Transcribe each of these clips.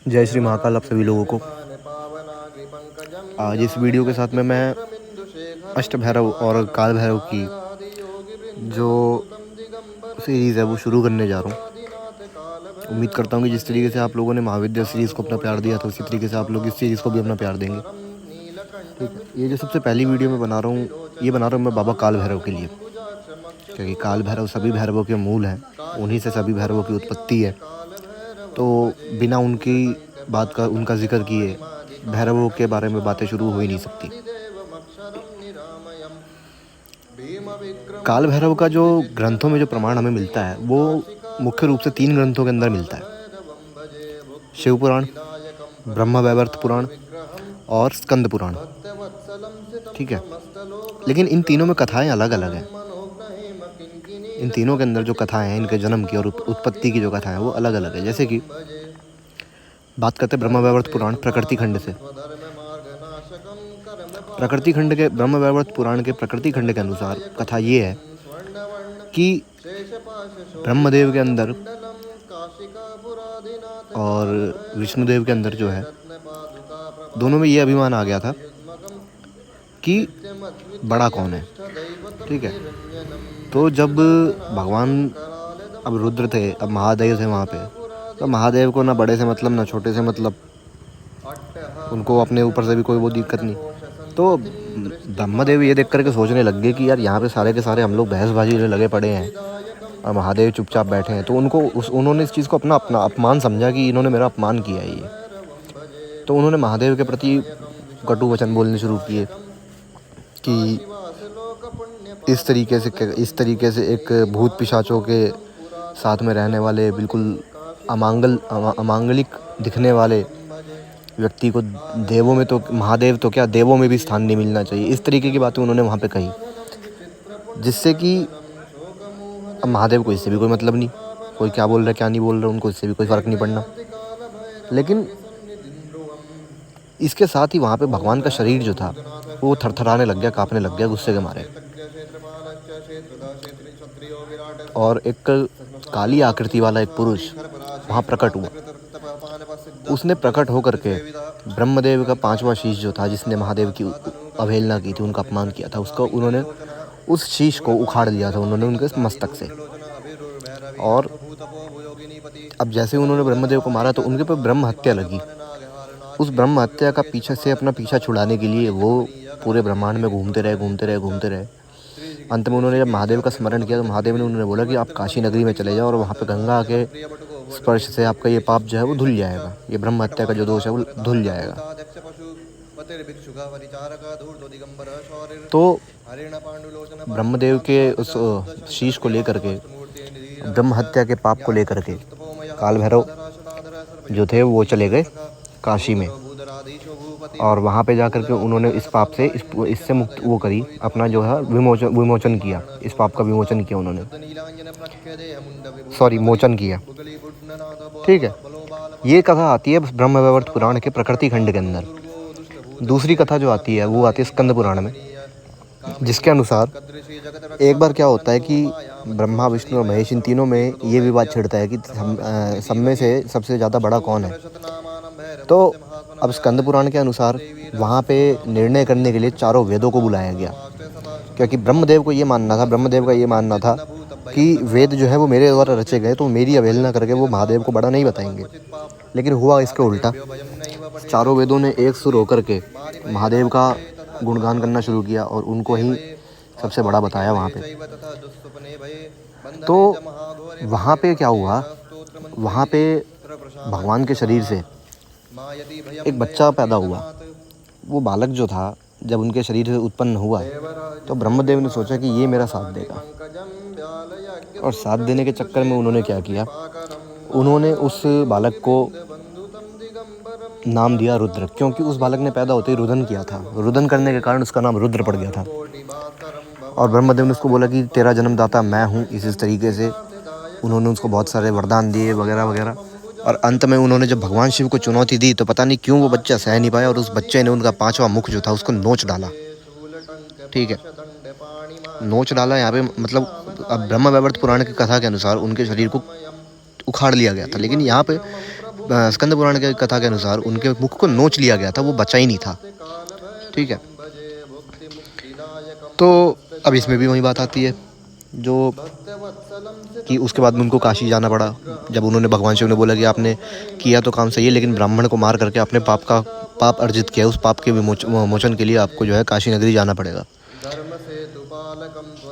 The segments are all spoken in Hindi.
जय श्री महाकाल आप सभी लोगों को। आज इस वीडियो के साथ में मैं अष्ट भैरव और काल भैरव की जो सीरीज़ है वो शुरू करने जा रहा हूँ। उम्मीद करता हूँ कि जिस तरीके से आप लोगों ने महाविद्या सीरीज़ को अपना प्यार दिया था उसी तरीके से आप लोग इस सीरीज़ को भी अपना प्यार देंगे। ठीक है, ये जो सबसे पहली वीडियो मैं बना रहा हूँ ये बना रहा हूँ मैं बाबा काल भैरव के लिए, क्योंकि काल भैरव सभी भैरवों के मूल हैं, उन्हीं से सभी भैरवों की उत्पत्ति है। तो बिना उनकी बात का उनका जिक्र किए भैरवों के बारे में बातें शुरू हो ही नहीं सकती। काल भैरव का जो ग्रंथों में जो प्रमाण हमें मिलता है वो मुख्य रूप से 3 ग्रंथों के अंदर मिलता है: शिव पुराण, ब्रह्म वैवर्त पुराण और स्कंद पुराण। ठीक है, लेकिन इन तीनों में कथाएं अलग अलग हैं। इन तीनों के अंदर जो कथाएं हैं, इनके जन्म की और उत्पत्ति की जो कथाएं हैं वो अलग अलग है। जैसे कि बात करते हैं ब्रह्म वैवर्त पुराण प्रकृति खंड से। प्रकृति खंड के ब्रह्म वैवर्त पुराण के प्रकृति खंड के अनुसार कथा ये है कि ब्रह्मदेव के अंदर और विष्णुदेव के अंदर जो है दोनों में ये अभिमान आ गया था कि बड़ा कौन है। ठीक है, तो जब भगवान अब रुद्र थे, अब महादेव थे वहाँ पे, तो महादेव को ना बड़े से मतलब ना छोटे से मतलब, उनको अपने ऊपर से भी कोई वो दिक्कत नहीं। तो ब्रह्मदेव ये देख करके सोचने लग गए कि यार यहाँ पे सारे के सारे हम लोग बहसबाजी लगे पड़े हैं और महादेव चुपचाप बैठे हैं। तो उन्होंने इस चीज़ को अपना अपमान समझा कि इन्होंने मेरा अपमान किया है ये। तो उन्होंने महादेव के प्रति कटु वचन बोलने शुरू किए कि इस तरीके से एक भूत पिशाचों के साथ में रहने वाले बिल्कुल अमांगलिक दिखने वाले व्यक्ति को देवों में तो महादेव तो क्या देवों में भी स्थान नहीं मिलना चाहिए। इस तरीके की बातें उन्होंने वहाँ पे कही, जिससे कि अब महादेव को इससे भी कोई मतलब नहीं, कोई क्या बोल रहा है क्या नहीं बोल रहा है उनको इससे भी कोई फ़र्क नहीं पड़ना। लेकिन इसके साथ ही वहाँ पे भगवान का शरीर जो था वो थरथराने लग गया, काँपने लग गया गुस्से के मारे। और एक काली आकृति वाला एक पुरुष वहाँ प्रकट हुआ। उसने प्रकट होकर के ब्रह्मदेव का 5वां शीश जो था, जिसने महादेव की अवहेलना की थी, उनका अपमान किया था, उसको उन्होंने उस शीश को उखाड़ लिया था उन्होंने उनके मस्तक से। और अब जैसे उन्होंने ब्रह्मदेव को मारा तो उनके पर ब्रह्म हत्या लगी। उस ब्रह्म हत्या का पीछे से अपना पीछा छुड़ाने के लिए वो पूरे ब्रह्मांड में घूमते रहे। अंत में उन्होंने जब महादेव का स्मरण किया तो महादेव ने उन्होंने बोला कि आप काशी नगरी में चले जाओ और वहाँ पे गंगा के स्पर्श से आपका ये पाप जो है वो धुल जाएगा, ये ब्रह्म हत्या का जो दोष है वो धुल जाएगा। तो ब्रह्मदेव के उस शीश को लेकर के, ब्रह्म हत्या के पाप को लेकर के काल भैरव जो थे वो चले गए काशी में, और वहाँ पे जाकर के उन्होंने इस पाप से इससे मुक्त वो करी, अपना जो है विमोचन किया, इस पाप का विमोचन किया उन्होंने, मोचन किया। ठीक है, ये कथा आती है ब्रह्म वैवर्त पुराण के प्रकृति खंड के अंदर। दूसरी कथा जो आती है वो आती है स्कंद पुराण में, जिसके अनुसार एक बार क्या होता है कि ब्रह्मा विष्णु और महेश इन तीनों में ये विवाद छिड़ता है कि सब में से सबसे ज़्यादा बड़ा कौन है। तो अब स्कंद पुराण के अनुसार वहाँ पे निर्णय करने के लिए चारों वेदों को बुलाया गया, क्योंकि ब्रह्मदेव का ये मानना था कि वेद जो है वो मेरे द्वारा रचे गए, तो मेरी अवहेलना करके वो महादेव को बड़ा नहीं बताएंगे। लेकिन हुआ इसके उल्टा। चारों वेदों ने एक सुर होकर के महादेव का गुणगान करना शुरू किया और उनको ही सबसे बड़ा बताया वहाँ पे। तो वहाँ पे क्या हुआ, वहाँ पे भगवान के शरीर से एक बच्चा पैदा हुआ। वो बालक जो था जब उनके शरीर से उत्पन्न हुआ तो ब्रह्मदेव ने सोचा कि ये मेरा साथ देगा, और साथ देने के चक्कर में उन्होंने क्या किया, उन्होंने उस बालक को नाम दिया रुद्र, क्योंकि उस बालक ने पैदा होते ही रुदन किया था। रुदन करने के कारण उसका नाम रुद्र पड़ गया था। और ब्रह्मदेव ने उसको बोला कि तेरा जन्मदाता मैं हूँ। इस तरीके से उन्होंने उसको बहुत सारे वरदान दिए वगैरह वगैरह। और अंत में उन्होंने जब भगवान शिव को चुनौती दी तो पता नहीं क्यों वो बच्चा सह नहीं पाया और उस बच्चे ने उनका 5वां मुख जो था उसको नोच डाला। ठीक है, नोच डाला यहाँ पे मतलब अब ब्रह्म वैवर्त पुराण की कथा के अनुसार उनके शरीर को उखाड़ लिया गया था। लेकिन यहाँ पे स्कंद पुराण के कथा के अनुसार उनके मुख को नोच लिया गया था, वो बचा ही नहीं था। ठीक है, तो अब इसमें भी वही बात आती है जो कि उसके बाद में उनको काशी जाना पड़ा। जब उन्होंने भगवान शिव ने बोला कि आपने किया तो काम सही है, लेकिन ब्राह्मण को मार करके आपने पाप अर्जित किया है, उस पाप के विमोचन के लिए आपको जो है काशी नगरी जाना पड़ेगा।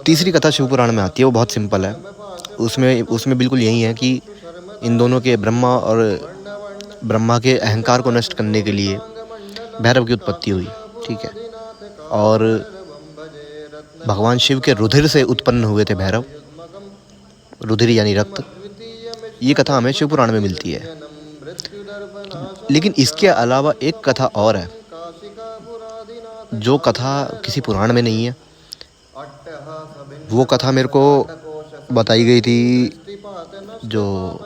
तीसरी कथा शिव पुराण में आती है, वो बहुत सिंपल है। उसमें बिल्कुल यही है कि इन दोनों के ब्रह्मा के अहंकार को नष्ट करने के लिए भैरव की उत्पत्ति हुई। ठीक है, और भगवान शिव के रुधिर से उत्पन्न हुए थे भैरव, रुधिर यानी रक्त। ये कथा हमें शिव पुराण में मिलती है। लेकिन इसके अलावा एक कथा और है, जो कथा किसी पुराण में नहीं है। वो कथा मेरे को बताई गई थी जो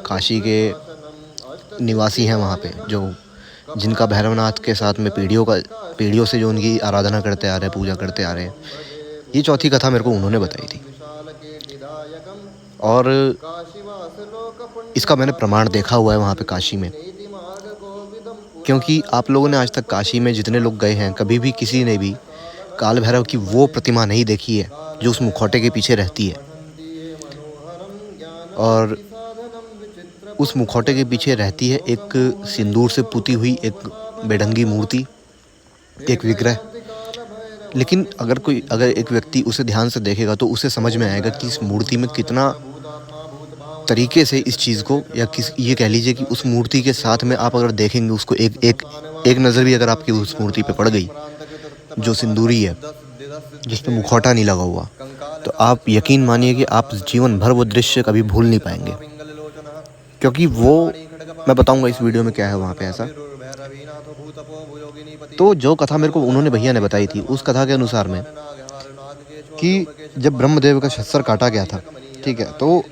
काशी के निवासी हैं वहाँ पे, जो जिनका भैरवनाथ के साथ में पीढ़ियों से जो उनकी आराधना करते आ रहे हैं, पूजा करते आ रहे हैं। ये चौथी कथा मेरे को उन्होंने बताई थी, और इसका मैंने प्रमाण देखा हुआ है वहाँ पे काशी में। क्योंकि आप लोगों ने आज तक काशी में जितने लोग गए हैं, कभी भी किसी ने भी काल भैरव की वो प्रतिमा नहीं देखी है जो उस मुखौटे के पीछे रहती है। और उस मुखौटे के पीछे रहती है एक सिंदूर से पुती हुई एक बेढंगी मूर्ति, एक विग्रह। लेकिन अगर एक व्यक्ति उसे ध्यान से देखेगा तो उसे समझ में आएगा कि इस मूर्ति में कितना तरीके से इस चीज़ को, या ये कह लीजिए कि उस मूर्ति के साथ में आप अगर देखेंगे उसको, एक नज़र भी अगर आपकी उस मूर्ति पे पड़ गई जो सिंदूरी है, जिस पे मुखौटा नहीं लगा हुआ, तो आप यकीन मानिए कि आप जीवन भर वो दृश्य कभी भूल नहीं पाएंगे। क्योंकि वो मैं बताऊंगा इस वीडियो में क्या है वहाँ पे ऐसा। तो जो कथा मेरे को उन्होंने भैया ने बताई थी, उस कथा के अनुसार में कि जब ब्रह्मदेव का सर काटा गया था, ठीक है, तो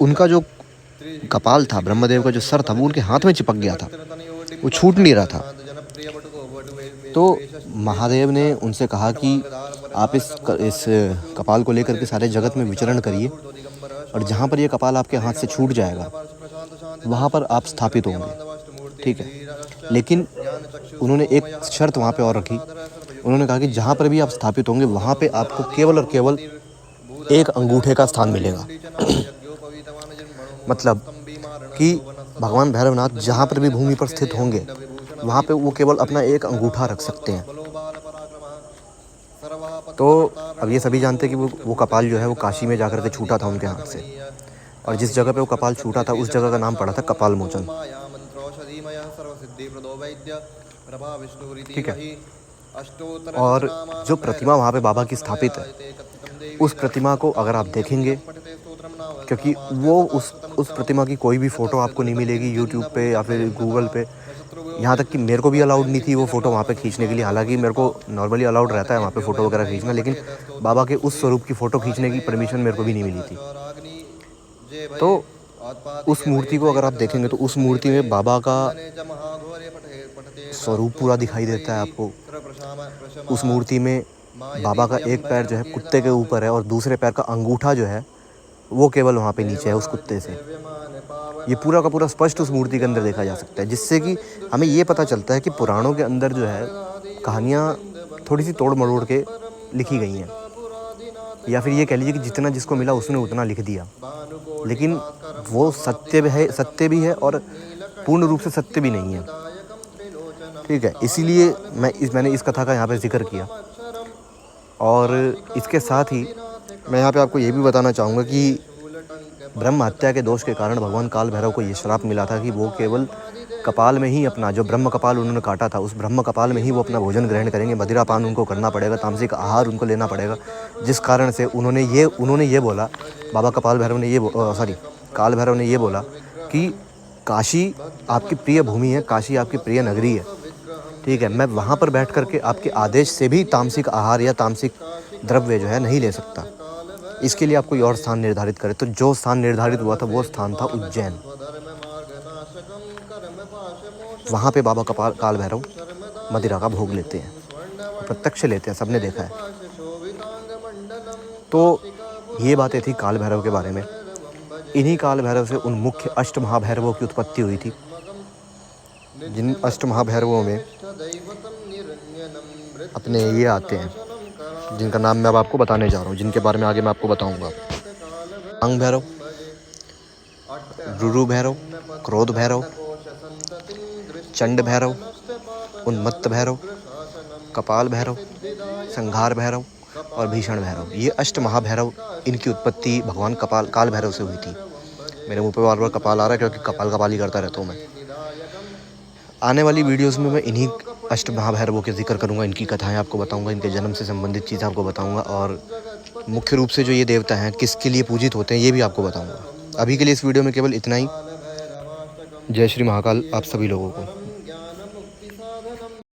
उनका जो कपाल था, ब्रह्मदेव का जो सर था, वो उनके हाथ में चिपक गया था, वो छूट नहीं रहा था। तो महादेव ने उनसे कहा कि आप इस कपाल को लेकर के सारे जगत में विचरण करिए, और जहाँ पर ये कपाल आपके हाथ से छूट जाएगा वहाँ पर आप स्थापित होंगे। ठीक है, लेकिन उन्होंने एक शर्त वहाँ पे और रखी। उन्होंने कहा कि जहाँ पर भी आप स्थापित होंगे वहाँ पे आपको केवल और केवल एक अंगूठे का स्थान मिलेगा। मतलब कि भगवान भैरवनाथ जहाँ पर भी भूमि पर स्थित होंगे वहाँ पे वो केवल अपना एक अंगूठा रख सकते हैं। तो अब ये सभी जानते हैं कि वो कपाल जो है वो काशी में जाकर के छूटा था उनके हाथ से, और जिस जगह पे वो कपाल छूटा था उस जगह का नाम पड़ा था कपाल मोचन। ठीक है, और जो प्रतिमा वहाँ पे बाबा की स्थापित है, उस प्रतिमा को अगर आप देखेंगे, क्योंकि वो उस प्रतिमा की कोई भी फ़ोटो आपको नहीं मिलेगी यूट्यूब पे या फिर गूगल पे। यहाँ तक कि मेरे को भी अलाउड नहीं थी वो फ़ोटो वहाँ पे खींचने के लिए। हालांकि मेरे को नॉर्मली अलाउड रहता है वहाँ पे फ़ोटो वगैरह खींचना, लेकिन बाबा के उस स्वरूप की फ़ोटो खींचने की परमिशन मेरे को भी नहीं मिली थी। तो उस मूर्ति को अगर आप देखेंगे तो उस मूर्ति में बाबा का स्वरूप पूरा दिखाई देता है आपको। उस मूर्ति में बाबा का एक पैर जो है कुत्ते के ऊपर है, और दूसरे पैर का अंगूठा जो है वो केवल वहाँ पे नीचे है उस कुत्ते से। ये पूरा का पूरा स्पष्ट उस मूर्ति के अंदर देखा जा सकता है, जिससे कि हमें ये पता चलता है कि पुराणों के अंदर जो है कहानियाँ थोड़ी सी तोड़ मरोड़ के लिखी गई हैं, या फिर ये कह लीजिए कि जितना जिसको मिला उसने उतना लिख दिया। लेकिन वो सत्य भी है और पूर्ण रूप से सत्य भी नहीं है। ठीक है, इसीलिए मैंने इस कथा का यहाँ पे जिक्र किया। और इसके साथ ही मैं यहाँ पे आपको ये भी बताना चाहूँगा कि ब्रह्म हत्या के दोष के कारण भगवान काल भैरव को ये श्राप मिला था कि वो केवल कपाल में ही अपना जो ब्रह्म कपाल उन्होंने काटा था, उस ब्रह्म कपाल में ही वो अपना भोजन ग्रहण करेंगे। मदिरा पान उनको करना पड़ेगा, तामसिक आहार उनको लेना पड़ेगा। जिस कारण से उन्होंने ये बोला, बाबा काल भैरव ने ये बोला कि काशी आपकी प्रिय भूमि है, काशी आपकी प्रिय नगरी है। ठीक है, मैं वहाँ पर बैठ करके आपके आदेश से भी तामसिक आहार या तामसिक द्रव्य जो है नहीं ले सकता। इसके लिए आप कोई और स्थान निर्धारित करें। तो जो स्थान निर्धारित हुआ था वो स्थान था उज्जैन। वहाँ पे बाबा काल भैरव मदिरा का भोग लेते हैं, प्रत्यक्ष लेते हैं, सबने देखा है। तो ये बातें थी काल भैरव के बारे में। इन्हीं काल भैरव से उन मुख्य अष्ट महाभैरवों की उत्पत्ति हुई थी, जिन अष्ट महाभैरवों में अपने ये आते हैं, जिनका नाम मैं अब आपको बताने जा रहा हूँ, जिनके बारे में आगे मैं आपको बताऊँगा। अंग भैरव, रुरु भैरव, क्रोध भैरव, चंड भैरव, उन्मत्त भैरव, कपाल भैरव, संहार भैरव और भीषण भैरव। ये अष्ट महाभैरव, इनकी उत्पत्ति भगवान काल भैरव से हुई थी। मेरे मुंह पे बार बार कपाल आ रहा है क्योंकि कपाल ही करता रहता हूँ मैं। आने वाली वीडियोस में मैं इन्हीं अष्ट महाभैरवों के जिक्र करूँगा, इनकी कथाएं आपको बताऊँगा, इनके जन्म से संबंधित चीज़ें आपको बताऊँगा, और मुख्य रूप से जो ये देवता हैं किसके लिए पूजित होते हैं ये भी आपको बताऊँगा। अभी के लिए इस वीडियो में केवल इतना ही। जय श्री महाकाल आप सभी लोगों को।